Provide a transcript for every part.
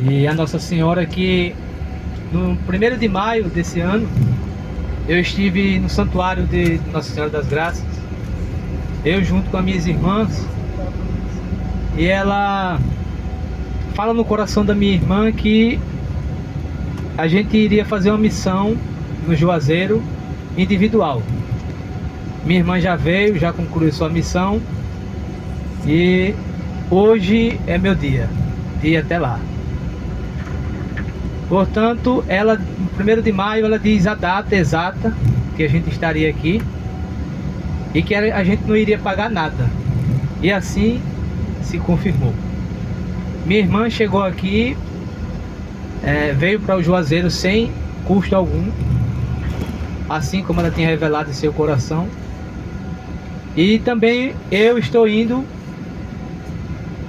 E a Nossa Senhora que no 1º de maio desse ano eu estive no santuário de Nossa Senhora das Graças, eu junto com as minhas irmãs, e ela fala no coração da minha irmã que a gente iria fazer uma missão no Juazeiro individual. Minha irmã já veio, já concluiu sua missão e hoje é meu dia até lá. Portanto, ela, no 1º de maio, ela diz a data exata que a gente estaria aqui e que a gente não iria pagar nada. E assim se confirmou. Minha irmã chegou aqui, veio para o Juazeiro sem custo algum, assim como ela tinha revelado em seu coração. E também eu estou indo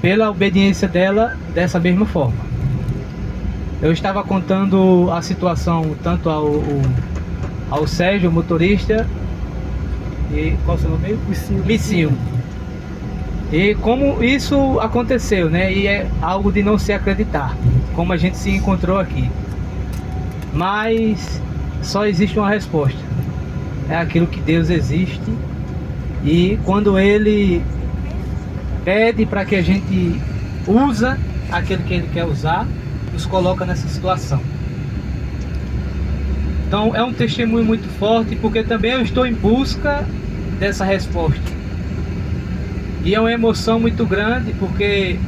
pela obediência dela dessa mesma forma. Eu estava contando a situação tanto ao Sérgio, o motorista, e qual é o seu nome? Missinho. E como isso aconteceu, né? E é algo de não se acreditar, como a gente se encontrou aqui. Mas só existe uma resposta. É aquilo que Deus existe. E quando Ele pede para que a gente usa aquilo que Ele quer usar, nos coloca nessa situação. Então é um testemunho muito forte, porque também eu estou em busca dessa resposta. E é uma emoção muito grande, porque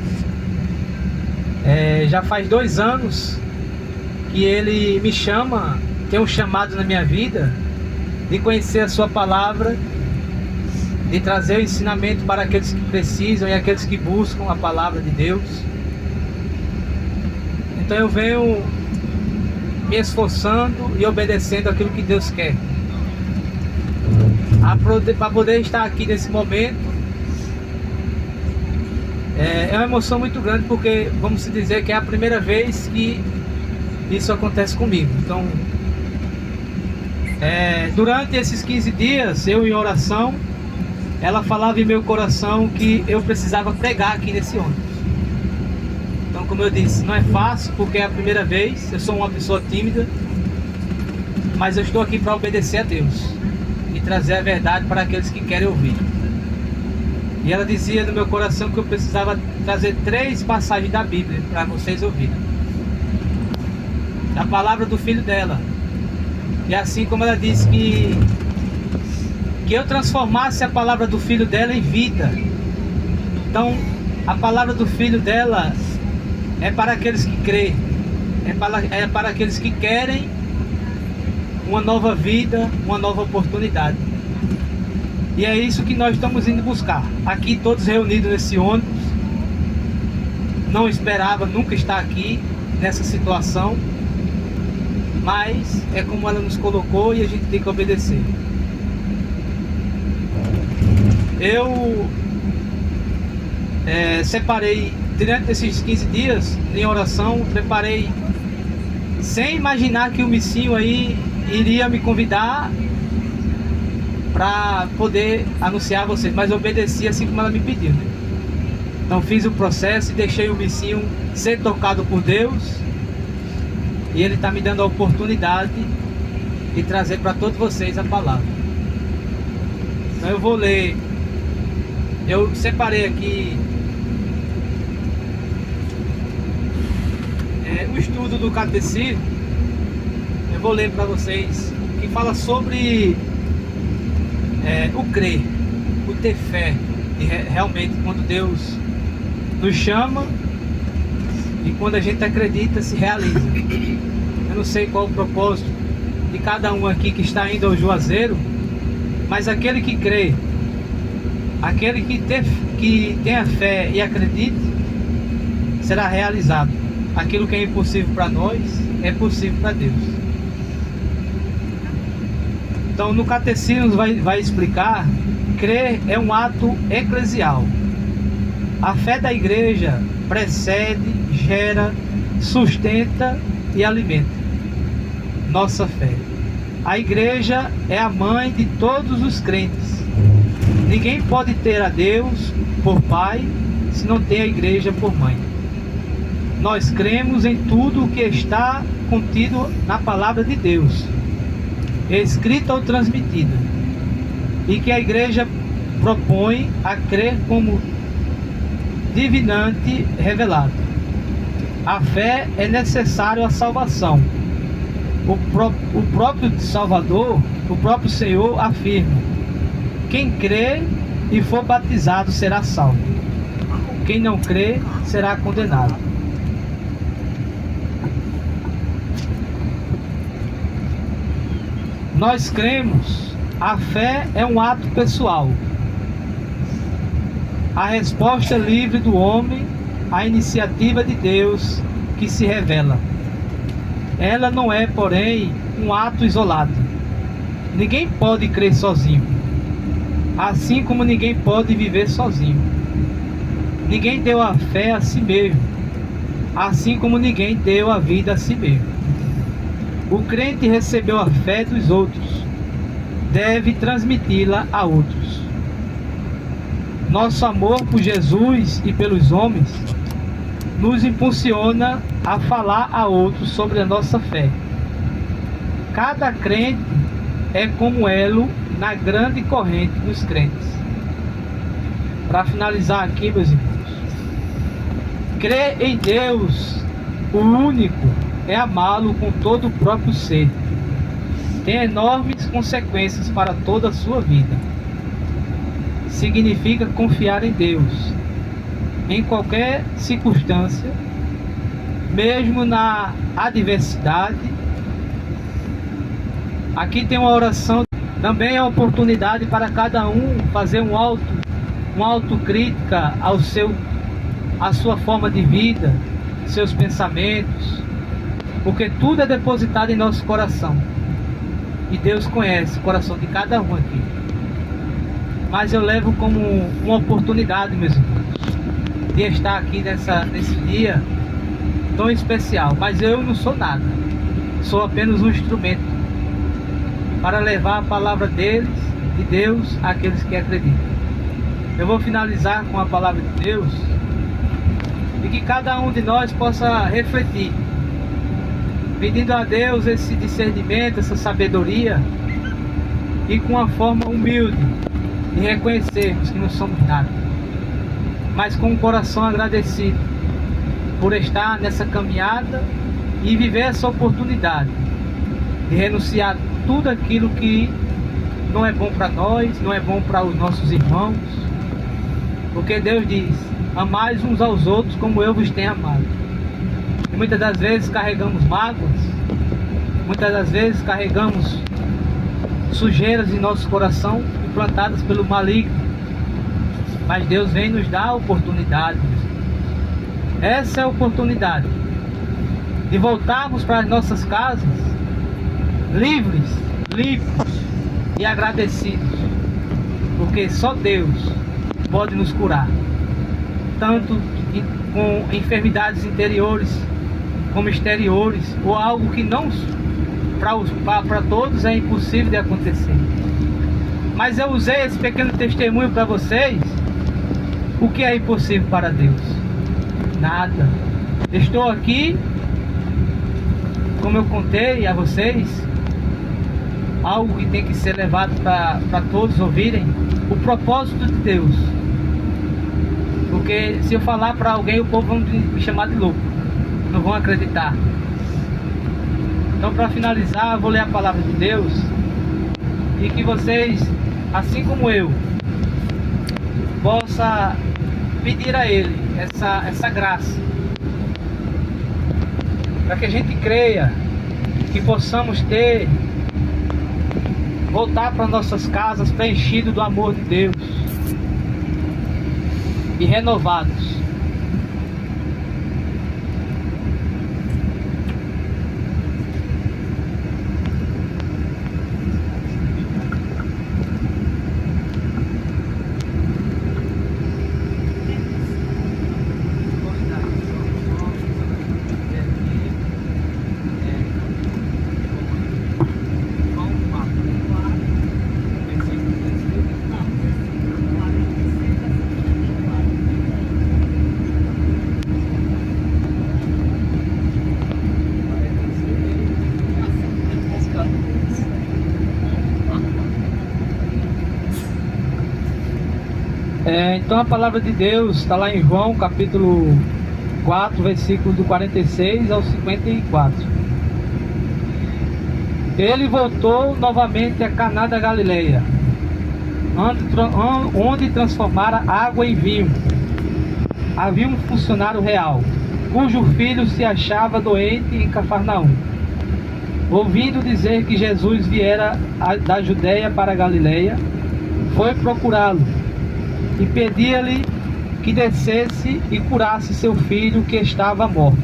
já faz 2 anos que Ele me chama, tem um chamado na minha vida, de conhecer a sua palavra, de trazer o ensinamento para aqueles que precisam e aqueles que buscam a palavra de Deus. Então eu venho me esforçando e obedecendo aquilo que Deus quer, para poder estar aqui nesse momento. É uma emoção muito grande, porque vamos dizer que é a primeira vez que isso acontece comigo. Então durante esses 15 dias, eu em oração, ela falava em meu coração que eu precisava pregar aqui nesse ônibus. Então, como eu disse, não é fácil, porque é a primeira vez, eu sou uma pessoa tímida, mas eu estou aqui para obedecer a Deus e trazer a verdade para aqueles que querem ouvir. E ela dizia no meu coração que eu precisava trazer 3 passagens da Bíblia para vocês ouvirem, da palavra do filho dela. E assim como ela disse que eu transformasse a palavra do filho dela em vida. Então, a palavra do filho dela é para aqueles que creem, é para aqueles que querem uma nova vida, uma nova oportunidade. E é isso que nós estamos indo buscar. Aqui todos reunidos nesse ônibus. Não esperava nunca estar aqui nessa situação, mas é como ela nos colocou e a gente tem que obedecer. Eu separei, durante esses 15 dias em oração, preparei sem imaginar que o Missinho aí iria me convidar para poder anunciar a vocês, mas eu obedeci assim como ela me pediu, né? Então fiz o processo e deixei o Missinho ser tocado por Deus, e Ele está me dando a oportunidade de trazer para todos vocês a palavra. Então eu vou ler, eu separei aqui o estudo do catecismo. Eu vou ler para vocês, que fala sobre o crer, o ter fé, e realmente quando Deus nos chama e quando a gente acredita, se realiza. Eu não sei qual o propósito de cada um aqui que está indo ao Juazeiro, mas aquele que crê, aquele que tenha fé e acredite, será realizado. Aquilo que é impossível para nós é possível para Deus. Então no catecismo vai explicar: crer é um ato eclesial. A fé da igreja precede, gera, sustenta e alimenta nossa fé. A igreja é a mãe de todos os crentes. Ninguém pode ter a Deus por pai se não tem a igreja por mãe. nós cremos em tudo o que está contido na palavra de Deus, escrita ou transmitida, e que a igreja propõe a crer como divinamente revelado. A fé é necessária à salvação. O próprio Salvador, o próprio Senhor afirma: quem crê e for batizado será salvo. Quem não crê será condenado. Nós cremos. A fé é um ato pessoal. A resposta livre do homem à iniciativa de Deus que se revela. Ela não é, porém, um ato isolado. Ninguém pode crer sozinho, assim como ninguém pode viver sozinho. Ninguém deu a fé a si mesmo, assim como ninguém deu a vida a si mesmo. O crente recebeu a fé dos outros, deve transmiti-la a outros. Nosso amor por Jesus e pelos homens nos impulsiona a falar a outros sobre a nossa fé. Cada crente é como elo na grande corrente dos crentes. Para finalizar aqui, meus irmãos, crer em Deus, o único, é amá-lo com todo o próprio ser. Tem enormes consequências para toda a sua vida. Significa confiar em Deus, em qualquer circunstância, mesmo na adversidade. Aqui tem uma oração, também é a oportunidade para cada um fazer uma autocrítica à sua forma de vida, seus pensamentos, porque tudo é depositado em nosso coração e Deus conhece o coração de cada um aqui. Mas eu levo como uma oportunidade, meus irmãos, de estar aqui nesse dia tão especial. Mas eu não sou nada, sou apenas um instrumento para levar a palavra de Deus àqueles que acreditam. Eu vou finalizar com a palavra de Deus e que cada um de nós possa refletir, pedindo a Deus esse discernimento, essa sabedoria, e com uma forma humilde de reconhecermos que não somos nada, mas com um coração agradecido por estar nessa caminhada e viver essa oportunidade de renunciar tudo aquilo que não é bom para nós, não é bom para os nossos irmãos, porque Deus diz: amais uns aos outros como eu vos tenho amado. E muitas das vezes carregamos mágoas, muitas das vezes carregamos sujeiras em nosso coração, implantadas pelo maligno, mas Deus vem nos dar a oportunidade. Essa é a oportunidade de voltarmos para as nossas casas livres, limpos e agradecidos, porque só Deus pode nos curar, tanto com enfermidades interiores como exteriores, ou algo que não para todos é impossível de acontecer. Mas eu usei esse pequeno testemunho para vocês. O que é impossível para Deus? Nada. Estou aqui, como eu contei a vocês, algo que tem que ser levado para todos ouvirem, o propósito de Deus. Porque se eu falar para alguém, o povo vai me chamar de louco, não vão acreditar. Então, para finalizar, eu vou ler a palavra de Deus, e que vocês, assim como eu, possa pedir a Ele essa graça, para que a gente creia, que possamos voltar para nossas casas preenchidos do amor de Deus e renovados. Então a palavra de Deus está lá em João, capítulo 4, versículo do 46 ao 54. Ele voltou novamente a Caná da Galileia, onde transformara água em vinho. Havia um funcionário real, cujo filho se achava doente em Cafarnaum. Ouvindo dizer que Jesus viera da Judeia para a Galileia, foi procurá-lo e pedia-lhe que descesse e curasse seu filho que estava morto.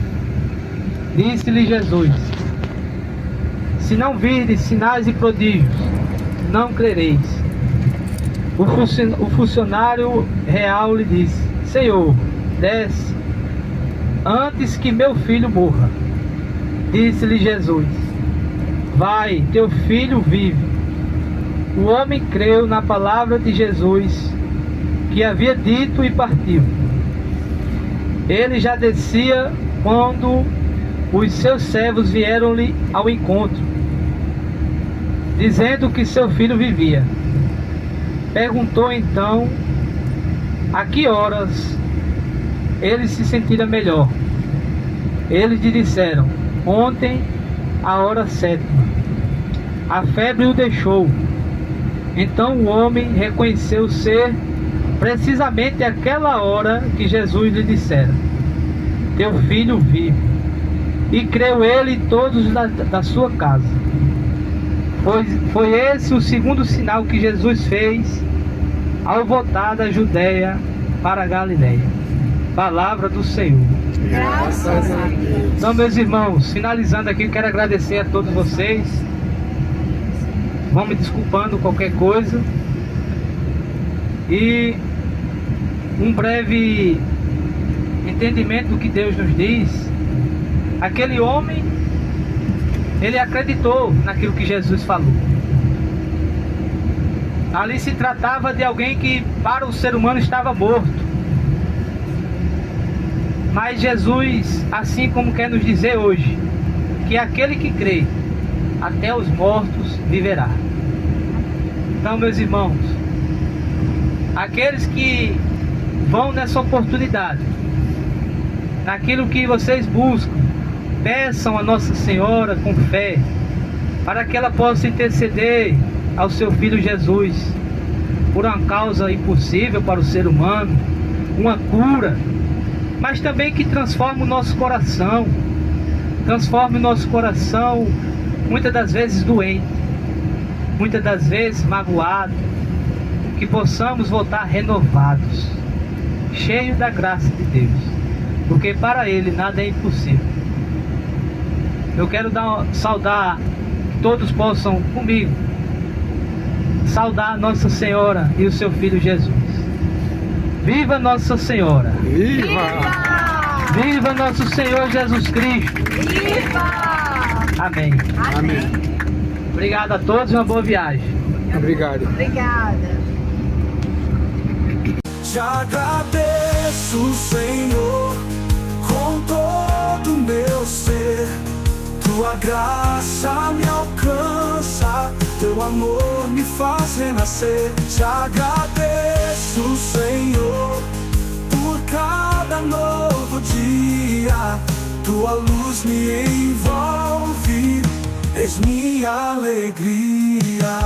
Disse-lhe Jesus: se não virdes sinais e prodígios, não crereis. O funcionário real lhe disse: Senhor, desce, antes que meu filho morra. Disse-lhe Jesus: vai, teu filho vive. O homem creu na palavra de Jesus, que havia dito, e partiu. Ele já descia quando os seus servos vieram-lhe ao encontro, dizendo que seu filho vivia. Perguntou então a que horas ele se sentira melhor. Eles lhe disseram: ontem, a hora 7. A febre o deixou. Então o homem reconheceu ser precisamente aquela hora que Jesus lhe dissera: teu filho vive. E creu ele e todos da sua casa. Foi esse o segundo sinal que Jesus fez ao voltar da Judeia para a Galileia. Palavra do Senhor. Graças a Deus. Então, meus irmãos, finalizando aqui, eu quero agradecer a todos vocês. Vão me desculpando qualquer coisa. E um breve entendimento do que Deus nos diz. Aquele homem, ele acreditou naquilo que Jesus falou. Ali se tratava de alguém que para o ser humano estava morto. Mas Jesus, assim como quer nos dizer hoje, que aquele que crê, até os mortos viverá. Então, meus irmãos, aqueles que vão nessa oportunidade, naquilo que vocês buscam, peçam a Nossa Senhora com fé, para que ela possa interceder ao seu Filho Jesus, por uma causa impossível para o ser humano, uma cura, mas também que transforme o nosso coração, muitas das vezes doente, muitas das vezes magoado, que possamos voltar renovados, cheios da graça de Deus, porque para Ele nada é impossível. Eu quero saudar, que todos possam comigo saudar Nossa Senhora e o seu Filho Jesus. Viva Nossa Senhora! Viva! Viva nosso Senhor Jesus Cristo! Viva! Amém. Amém. Obrigado a todos e uma boa viagem. Obrigado. Obrigada. Te agradeço, Senhor, com todo o meu ser. Tua graça me alcança, teu amor me faz renascer. Te agradeço, Senhor, por cada novo dia. Tua luz me envolve, és minha alegria.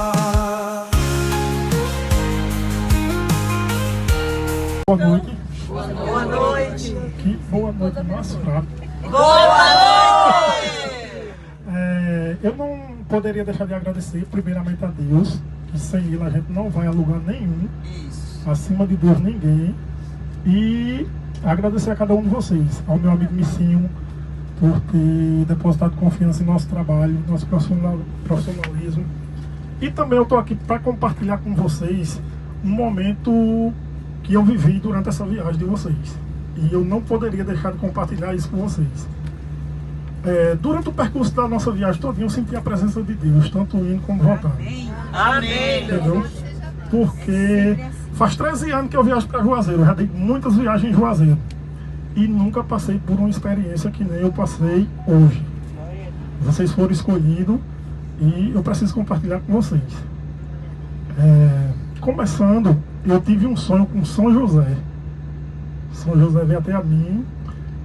Boa noite. Boa noite. Que boa noite mais fraco. Boa noite. Eu não poderia deixar de agradecer primeiramente a Deus, que sem Ele a gente não vai a lugar nenhum. Acima de Deus ninguém. E agradecer a cada um de vocês, ao meu amigo Missinho, por ter depositado confiança em nosso trabalho, nosso profissionalismo. E também eu estou aqui para compartilhar com vocês um momento que eu vivi durante essa viagem de vocês. E eu não poderia deixar de compartilhar isso com vocês. Durante o percurso da nossa viagem todinha, eu senti a presença de Deus, tanto indo como voltando. Amém. Entendeu? Porque faz 13 anos que eu viajo para Juazeiro. Eu já dei muitas viagens em Juazeiro. E nunca passei por uma experiência que nem eu passei hoje. Vocês foram escolhidos e eu preciso compartilhar com vocês. Começando eu tive um sonho com São José. São José veio até a mim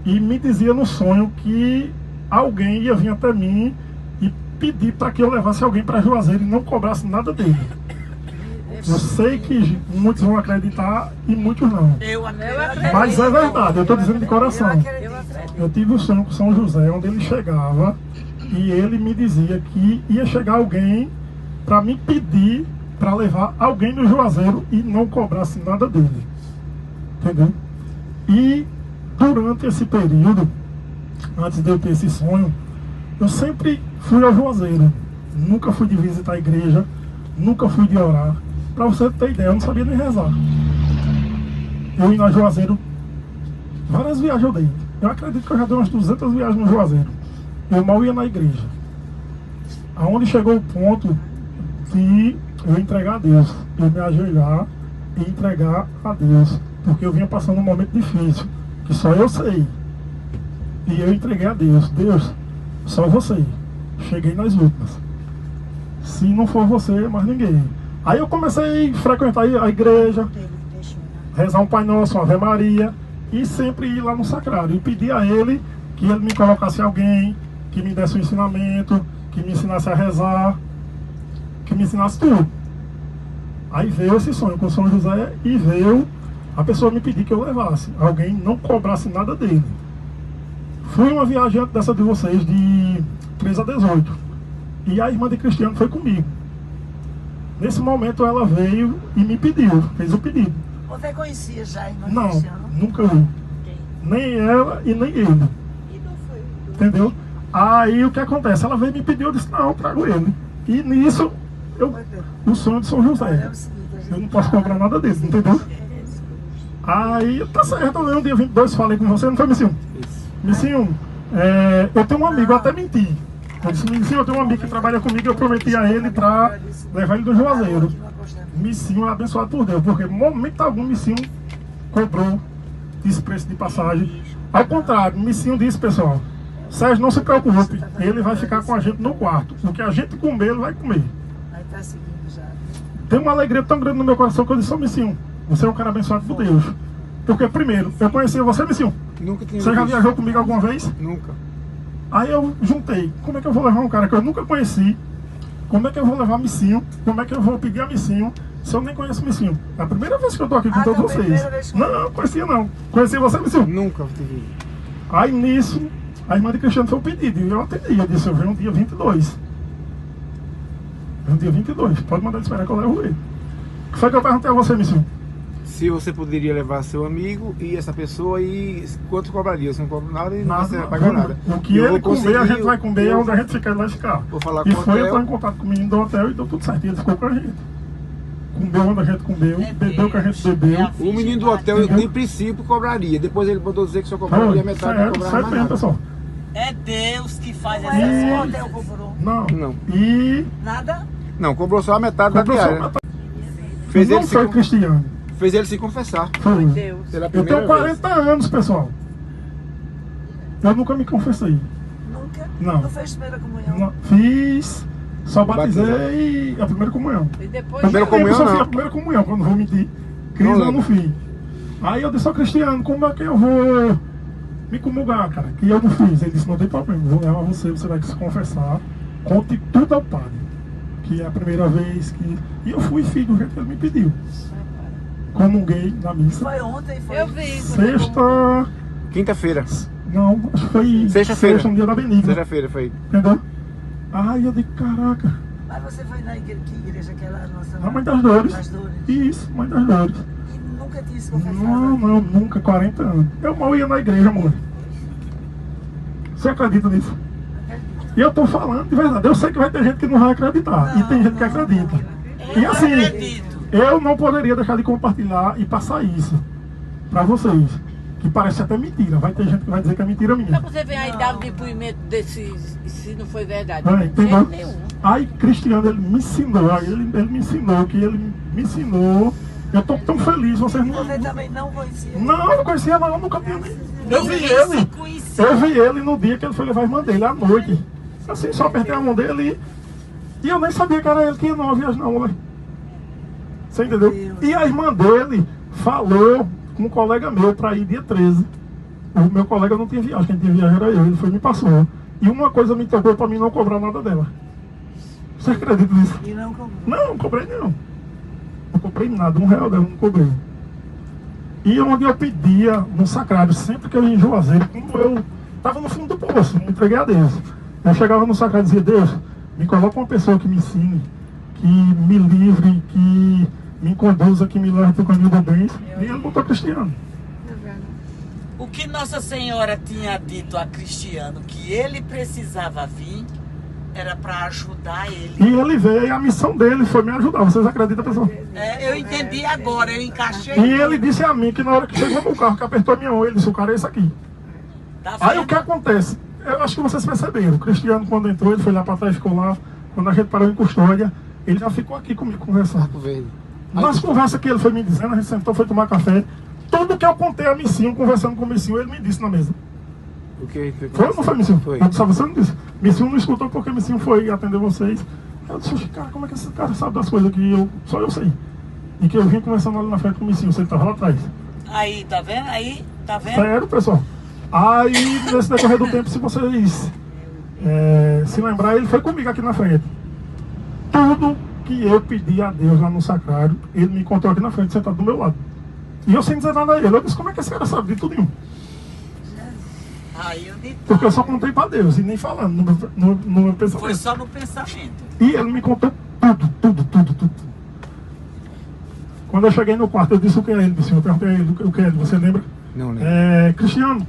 e me dizia no sonho que alguém ia vir até mim e pedir para que eu levasse alguém para Juazeiro e não cobrasse nada dele. Eu sei que muitos vão acreditar e muitos não. Eu acredito. Mas é verdade, eu estou dizendo de coração. Eu acredito. Eu tive um sonho com São José, onde ele chegava e ele me dizia que ia chegar alguém para me pedir para levar alguém no Juazeiro e não cobrasse nada dele. Entendeu? E durante esse período, antes de eu ter esse sonho, eu sempre fui ao Juazeiro. Nunca fui de visitar a igreja, nunca fui de orar. Para você ter ideia, eu não sabia nem rezar. Eu ia no Juazeiro, várias viagens eu dei. Eu acredito que eu já dei umas 200 viagens no Juazeiro. Eu mal ia na igreja. Aonde chegou o ponto de eu entregar a Deus, eu me ajoelhar e entregar a Deus, porque eu vinha passando um momento difícil, que só eu sei. E eu entreguei a Deus. Deus, só você. Cheguei nas últimas. Se não for você, mais ninguém. Aí eu comecei a frequentar a igreja, rezar um Pai Nosso, uma Ave Maria, e sempre ir lá no sacrário e pedir a ele que ele me colocasse alguém, que me desse um ensinamento, que me ensinasse a rezar, que me ensinasse tudo. Aí veio esse sonho com São José e veio a pessoa me pedir que eu levasse, alguém não cobrasse nada dele. Fui uma viajante dessa de vocês de 3 a 18 e a irmã de Cristiano foi comigo. Nesse momento ela veio e me pediu, fez o pedido. Você conhecia já a irmã Não, Cristiano? nunca vi. Nem ela e nem ele. E não foi? Entendeu? Aí o que acontece? Ela veio e me pediu, eu disse, não, eu trago ele. E nisso, o sonho de São É José. o seguinte, a gente Eu não posso cobrar nada desse, entendeu? Aí, tá certo, no dia 22 falei com você, não foi, Missinho? Missinho, eu tenho um amigo, eu até menti. Eu disse, Missinho, eu tenho um amigo que trabalha comigo, eu prometi a ele pra levar ele do Juazeiro. Missinho é abençoado por Deus, porque momento algum Missinho cobrou esse preço de passagem. Ao contrário, Missinho disse, pessoal, Sérgio, não se preocupe, ele vai ficar com a gente no quarto. O que a gente comer, ele vai comer. Aí tá seguindo já. Tem uma alegria tão grande no meu coração que eu disse, ô Missinho, você é um cara abençoado por Deus. Porque primeiro, eu conhecia você, Missinho. Nunca tinha Você já visto. viajou comigo alguma vez? Nunca. Aí eu juntei, como é que eu vou levar um cara que eu nunca conheci? Como é que eu vou levar Missinho? Como é que eu vou pedir a Missinho se eu nem conheço Missinho? É a primeira vez que eu tô aqui com todos vocês. primeira vez que- Não, conhecia não. Conhecia você, Missinho? Nunca tive. Aí nisso, a irmã de Cristiano foi o pedido e eu atendi. Eu disse, eu venho no dia 22. No dia 22, pode mandar ele esperar que eu levo ele. O que foi que eu perguntei a você, Missinho? Se você poderia levar seu amigo e essa pessoa e quanto cobraria? Você não cobra nada e não vai pagar nada. O que Eu ele vou comer, a conseguir- gente vai comer, eu onde a gente ficar, ele vai ficar. Vou falar E com o foi, hotel. entrou em contato com o menino do hotel e deu tudo certo. Ele ficou com a gente. Comeu onde a gente comeu, bebeu o que a gente bebeu. O menino do hotel, Entendeu? em princípio, cobraria. Depois ele mandou dizer que só cobraria Foi, metade, não certo, cobrava certo mais mesmo, nada. pessoal. É Deus que faz Mas essas esse coisas. hotel cobrou Não. Não. E nada? Não, cobrou só a metade da comprou só diária. uma Fez não ele, se, foi Cristiano. fez ele se confessar. Foi. Deus. Pela Eu primeira tenho 40 anos, pessoal. Eu nunca me confessei. Nunca? Não. Não fez primeira comunhão? Não, fiz, só Batizar. batizei a primeira comunhão. E depois Primeira Eu comunhão, só fiz não. a primeira comunhão, quando vou mentir. Cris Não eu não fiz. Aí eu disse ao Cristiano, como é que eu vou me comungar, cara? Que eu não fiz. Ele disse, não tem problema, vou levar você, você vai se confessar. Conte tudo ao padre. Que é a primeira vez que... E eu fui e fiz do jeito que ele me pediu. Comunguei na missa. Foi ontem, foi? eu vi. Sexta... Quinta-feira. Não, acho que foi Sexta-feira. sexta, no dia da Benigna. Sexta-feira foi. Entendeu? Aí eu digo, caraca, Mas você foi na igreja, que igreja que era a nossa? a Mãe das Dores. Das Dores. Isso, Mãe das Dores. E nunca tinha se confessado? Não, nunca, 40 anos. Eu mal ia na igreja, amor. Você acredita nisso? E eu tô falando de verdade. Eu sei que vai ter gente que não vai acreditar. E tem gente que acredita. E assim, acredito. eu não poderia deixar de compartilhar e passar isso pra vocês. Que parece até mentira. Vai ter gente que vai dizer que é mentira Pra minha. você ver aí dar um depoimento desse, se não foi verdade. É, De entendeu? jeito nenhum. Aí Cristiano, ele me ensinou. Aí ele me ensinou que ele me ensinou. Eu tô tão feliz. Vocês não... Você também não conhecia? Não conhecia não. Nunca tinha nem... Eu vi Ninguém ele. se conhecia. Eu vi ele no dia que ele foi levar a irmã dele, à noite. Assim, só apertei a mão dele e eu nem sabia que era ele que ia numa viagem não, moleque. Você entendeu? Deus. E a irmã dele falou com um colega meu para ir dia 13. O meu colega não tinha viagem, quem tinha viagem era eu, ele foi e me passou. E uma coisa me tocou para mim não cobrar nada dela. Você acredita nisso? E não comprou. Não cobrei não. Não comprei nada, R$1 dela, não cobrei. E onde eu pedia no sacrário, sempre que eu ia em Juazeiro, como eu estava no fundo do poço, me entreguei a Deus. Eu chegava no sacrário e dizia, Deus, me coloca uma pessoa que me ensine, que me livre, que me conduza, que me leve para o caminho do bem. E ele botou Cristiano. O que Nossa Senhora tinha dito a Cristiano que ele precisava vir era para ajudar ele. E ele veio, e a missão dele foi me ajudar. Vocês acreditam, pessoal? Eu entendi agora, eu encaixei. E ele disse a mim que na hora que chegou no carro, que apertou a minha mão, ele disse, o cara é esse aqui. Tá Aí vendo? o que acontece? Eu acho que vocês perceberam. O Cristiano, quando entrou, ele foi lá para trás, ficou lá. Quando a gente parou em custódia, ele já ficou aqui comigo conversando. Arco Verde. Nas conversas que ele foi me dizendo, a gente sentou, foi tomar café. Tudo que eu contei a Missinho, conversando com o Missinho, ele me disse na mesa. O que Foi ou não foi, Missinho? Foi. Eu disse, você não disse. Missinho não escutou porque Missinho foi atender vocês. Eu disse, cara, como é que esse cara sabe das coisas que só eu sei? E que eu vim conversando ali na frente com o Missinho, você estava lá atrás. Aí, tá vendo? Aí, tá vendo? Sério, pessoal. Aí, nesse decorrer do tempo, se vocês se lembrar, ele foi comigo aqui na frente. Tudo que eu pedi a Deus lá no sacrário, ele me encontrou aqui na frente, sentado do meu lado. E eu sem dizer nada a ele. Eu disse, como é que esse cara sabe de tudinho? Aí onde tá. Porque eu só contei pra Deus, e nem falando no meu pensamento. Foi só no pensamento. E ele me contou tudo. Quando eu cheguei no quarto, eu disse o que é ele, disse, eu perguntei a ele o que é ele, você lembra? Não lembro. Cristiano,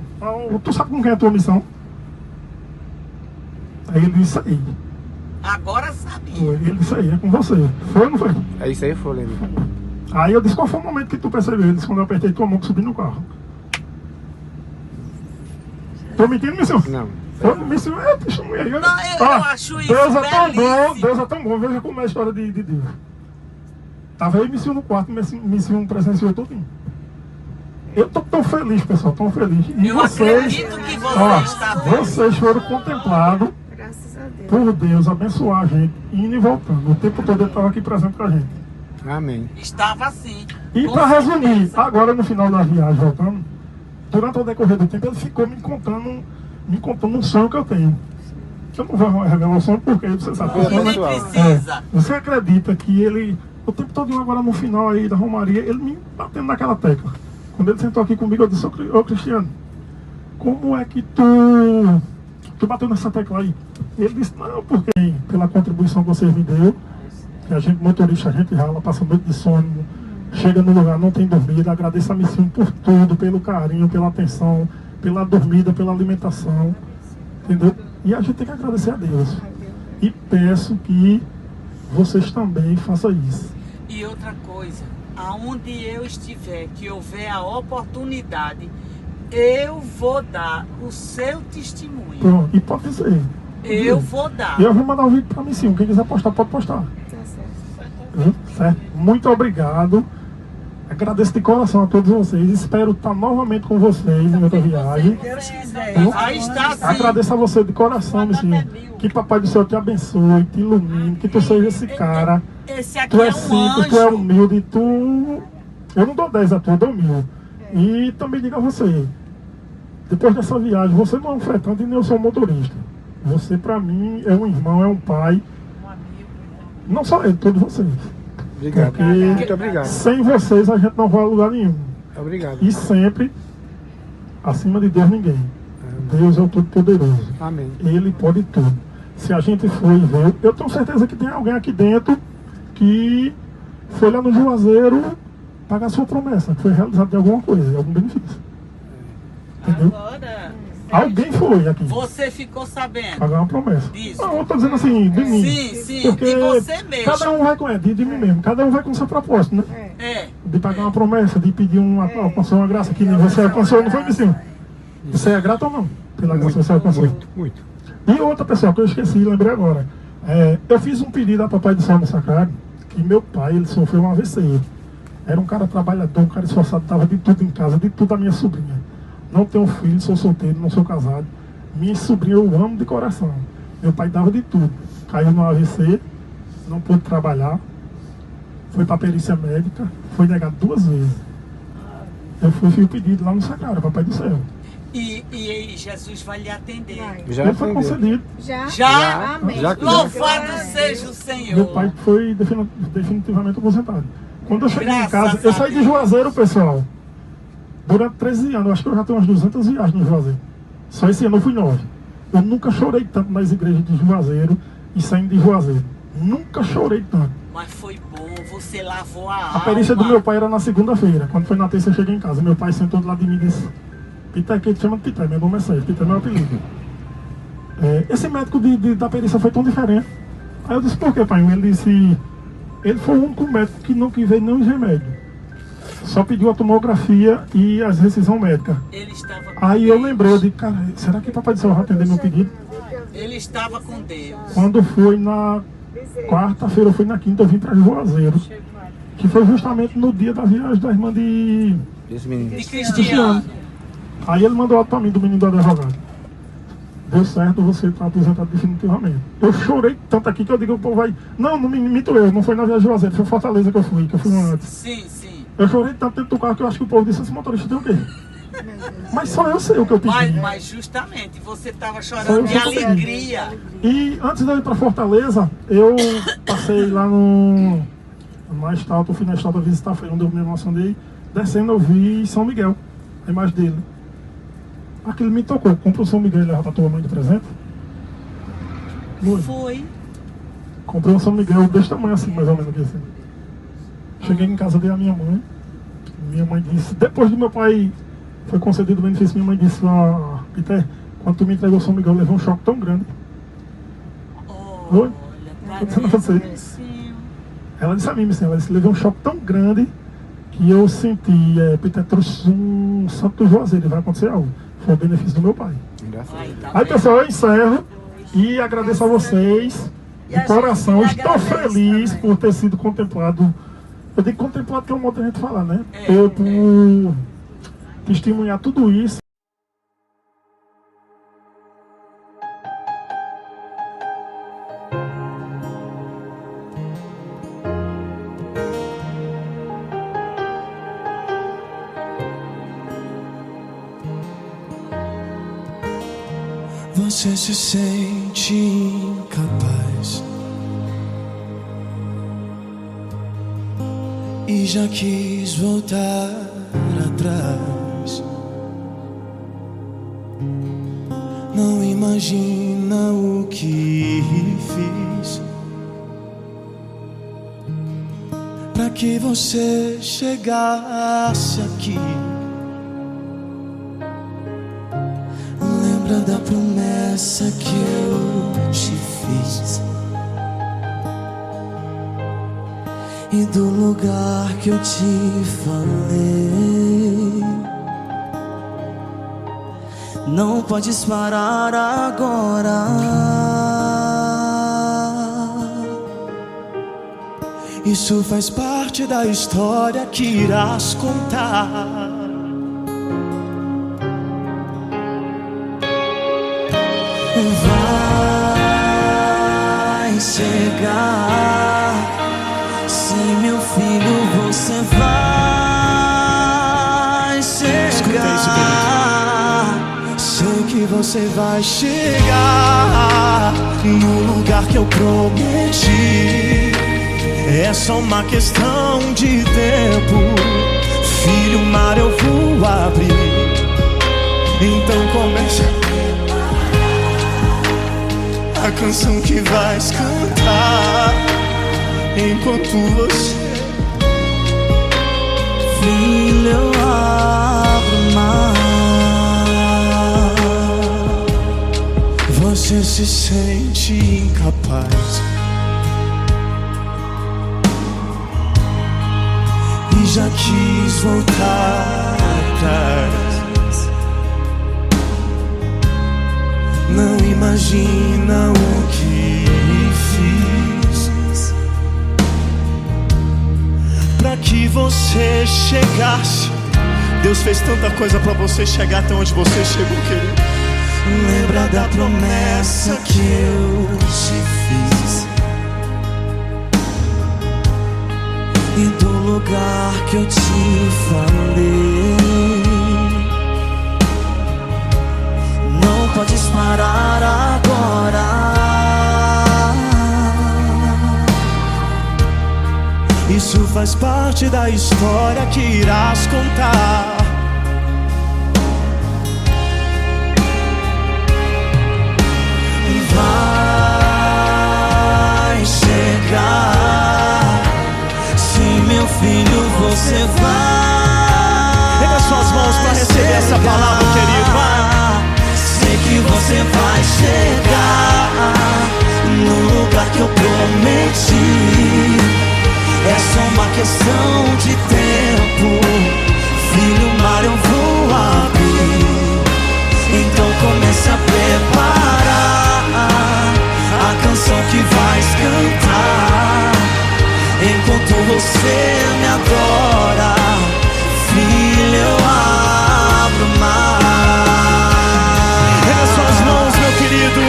tu sabe com quem é a tua missão? Aí ele disse aí. Agora sabia. Ele disse aí, é com você. Foi ou não foi? É isso aí, foi, lembro. Aí eu disse, qual foi o momento que tu percebeu? Ele disse, quando eu apertei tua mão que subi no carro. Tô mentindo, Missinho? Não. Missinho testemunha aí. Não, eu acho isso Deus é tão bom, belíssimo. Deus é tão bom. Veja como é a história de Deus. Tava aí Missinho no quarto, Missinho presenciou tudinho. Eu tô tão feliz, pessoal, tão feliz. E Eu vocês, acredito que você está feliz. vocês foram contemplados por Deus abençoar a gente, indo e voltando. O tempo todo ele estava aqui presente com a gente. Amém. Estava assim. E Com para resumir, certeza. agora no final da viagem, voltando, durante o decorrer do tempo, ele ficou me contando um sonho que eu tenho. Eu não vou revelar o sonho porque você sabe. Foi Nem abençoado. precisa. Você acredita que ele, o tempo todo agora no final aí da Romaria, ele me batendo naquela tecla. Quando ele sentou aqui comigo, eu disse, ô Cristiano, como é que tu bateu nessa tecla aí? Ele disse, não, porque pela contribuição que você me deu, que a gente, motorista, a gente rala, passa noite de sono, chega no lugar, não tem dormida, agradeço a Missinho por tudo, pelo carinho, pela atenção, pela dormida, pela alimentação, entendeu? E a gente tem que agradecer a Deus. E peço que vocês também façam isso. E outra coisa, aonde eu estiver, que houver a oportunidade, eu vou dar o seu testemunho. Pronto, e pode ser. Eu vou dar. E eu vou mandar um vídeo pra Missinho, quem quiser postar, pode postar. Certo? Muito obrigado. Agradeço de coração a todos vocês. Espero estar novamente com vocês em outra viagem. Deus quiser. Aí está sim. Agradeço a você de coração, Missinho. Que Papai do Céu te abençoe, te ilumine, que tu seja esse cara. Esse aqui Tu é é um simples, tu é anjo. humilde, eu não dou 10 a tu, eu dou 1000. E também digo a você, depois dessa viagem, você não é um fretante e nem eu sou um motorista. Você pra mim é um irmão, é um pai. Não só ele, todos vocês. Obrigado. Porque Muito obrigado. sem vocês a gente não vai a lugar nenhum. Obrigado. E sempre, acima de Deus, ninguém. Deus é o Todo-Poderoso. Amém. Ele pode tudo. Se a gente for e ver, eu tenho certeza que tem alguém aqui dentro que foi lá no Juazeiro pagar a sua promessa, que foi realizada de alguma coisa, de algum benefício. Entendeu? Agora, Alguém foi aqui você ficou sabendo. pagar uma promessa. Disso. Não, eu tô dizendo assim, de mim. Sim, Porque de você mesmo. cada um vai com de mim mesmo, cada um vai com o seu propósito, né? É. De pagar uma promessa, de pedir alcançar uma graça que nem você alcançou, não foi, Missinho? Você é grato ou não? Pela graça que você alcançou. Muito. E outra pessoa que eu esqueci, lembrei agora. Eu fiz um pedido a Papai do Céu no Sacrário, que meu pai, ele sofreu um AVC. Era um cara trabalhador, um cara esforçado, dava de tudo em casa, de tudo a minha sobrinha. Não tenho filho, sou solteiro, não sou casado. Minha sobrinha eu amo de coração. Meu pai dava de tudo. Caiu no AVC, não pôde trabalhar. foi para perícia médica, foi negado 2 vezes. Eu fiz o pedido lá no Sacrário, Papai do Céu. E Jesus vai lhe atender. Já Ele foi atendeu. concedido. Já? Amém. Já- Louvado seja o Senhor. Meu pai foi definitivamente aposentado. Quando eu cheguei em Graças casa, eu a saí de Deus. Juazeiro, pessoal, durante 13 anos. Eu acho que eu já tenho umas 200 viagens no Juazeiro. Só esse ano eu fui 9. Eu nunca chorei tanto nas igrejas de Juazeiro e saindo de Juazeiro. Nunca chorei tanto. Mas foi bom, você lavou a A alma. perícia do meu pai era na segunda-feira. Quando foi na terça eu cheguei em casa. Meu pai sentou do lado de mim e disse: Pité, que ele chama de Pité, meu nome é Sérgio, Pité é meu apelido. Esse médico da perícia foi tão diferente. Aí eu disse: por quê, pai? Ele disse: ele foi o único médico que não quis ver nenhum remédio. Só pediu a tomografia e as recisão médica. Ele estava com Aí eu Deus. lembrei, eu disse: cara, será que Papai do Céu vai atender meu pedido? Ele estava com Deus. Quando foi na quarta-feira, foi na quinta, eu vim para Juazeiro. Que foi justamente no dia da viagem da irmã de Esse menino. De Cristiano. Aí ele mandou alto pra mim do menino do advogado. Deu certo, você está aposentado definitivamente. Eu chorei tanto aqui que eu digo, o povo vai... Não me minto eu, não foi na viagem de Juazeiro, foi Fortaleza que eu fui um antes. Sim, sim. Eu chorei tanto dentro do carro que eu acho que o povo disse: esse motorista tem o quê? Mas só eu sei o que eu pedi. Mas justamente, você estava Só eu chorando de sei o que eu pedi. alegria. E antes de eu ir pra Fortaleza, eu passei lá na estátua, eu fui na estátua visitar, foi onde eu me emocionei. Descendo eu vi São Miguel, a imagem dele. Aquilo me tocou. Comprei o São Miguel e leva pra tua mãe de presente. Foi. Comprei um São Miguel desse tamanho assim, mais ou menos aqui assim. Cheguei em casa, dei a minha mãe. Minha mãe disse, depois do meu pai foi concedido o benefício, minha mãe disse: Peter, quando tu me entregou o São Miguel, eu levei um choque tão grande. Oi? Olha, Tô dizendo a você. sim. Ela disse a mim, assim, ela disse: levei um choque tão grande que eu senti, Peter trouxe um santo do Juazeiro, vai acontecer algo. Foi o benefício do meu pai. Graças a Aí, Deus. tá Aí, vendo? pessoal, eu encerro e agradeço a vocês E a de coração. gente Estou agradece feliz também. por ter sido contemplado. Eu digo contemplado que é um modo de a gente falar, né? É, Por testemunhar tudo isso. Você se sente incapaz e já quis voltar atrás. Não imagina o que fiz pra que você chegasse aqui. Lembra da promessa que eu te fiz e do lugar que eu te falei. Não podes parar agora. Isso faz parte da história que irás contar. Vai chegar, sim, meu filho, você vai chegar. Sei que você vai chegar no lugar que eu prometi. É só uma questão de tempo. Filho, o mar eu vou abrir. Então comece a canção que vais cantar enquanto você, filho, eu abro o mar. Você se sente incapaz e já quis voltar atrás. Não imagina o que fiz pra que você chegasse. Deus fez tanta coisa pra você chegar até onde você chegou, querido. Lembra da promessa que eu te fiz faz parte da história que irás contar. Vai chegar. Sim, meu filho, você vai. Pega suas mãos para receber essa palavra, querido. Vai. Sei que você vai chegar no lugar que eu prometi. É só uma questão de tempo. Filho, o mar eu vou abrir. Então comece a preparar a canção que vais cantar. Enquanto você me adora, filho, eu abro o mar. Pega suas mãos, meu querido.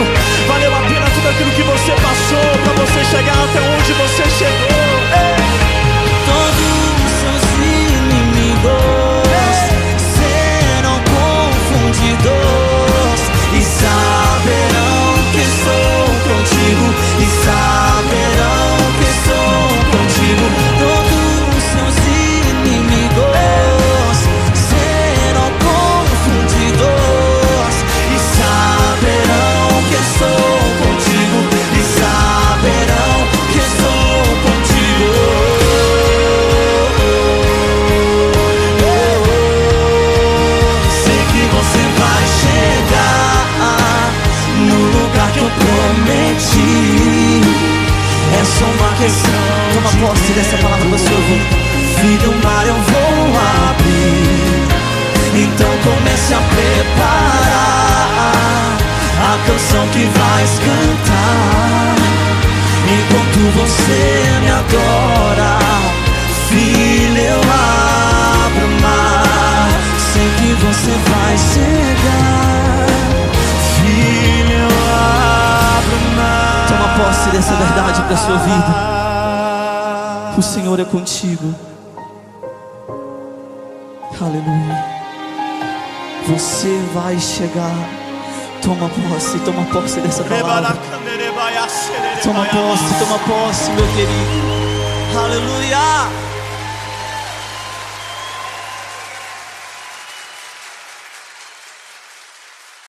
Valeu a pena tudo aquilo que você passou pra você chegar até onde você chegou. Todos os seus inimigos serão confundidos e saberão que sou contigo. E saberão que sou contigo. Todos os seus inimigos serão confundidos e saberão que sou contigo. E saberão que sou contigo. Sei que você vai chegar no lugar que eu prometi. É só uma questão. Toma posse dessa palavra para você ouvir. Filho, o mar eu vou abrir. Então comece a preparar a canção que vais cantar. Enquanto você me adora, filho, eu abro o mar. Sei que você vai chegar. Filho, eu abro o mar. Toma posse dessa verdade para sua vida. O Senhor é contigo. Aleluia. Você vai chegar. Toma posse dessa palavra. Toma posse, meu querido. Aleluia.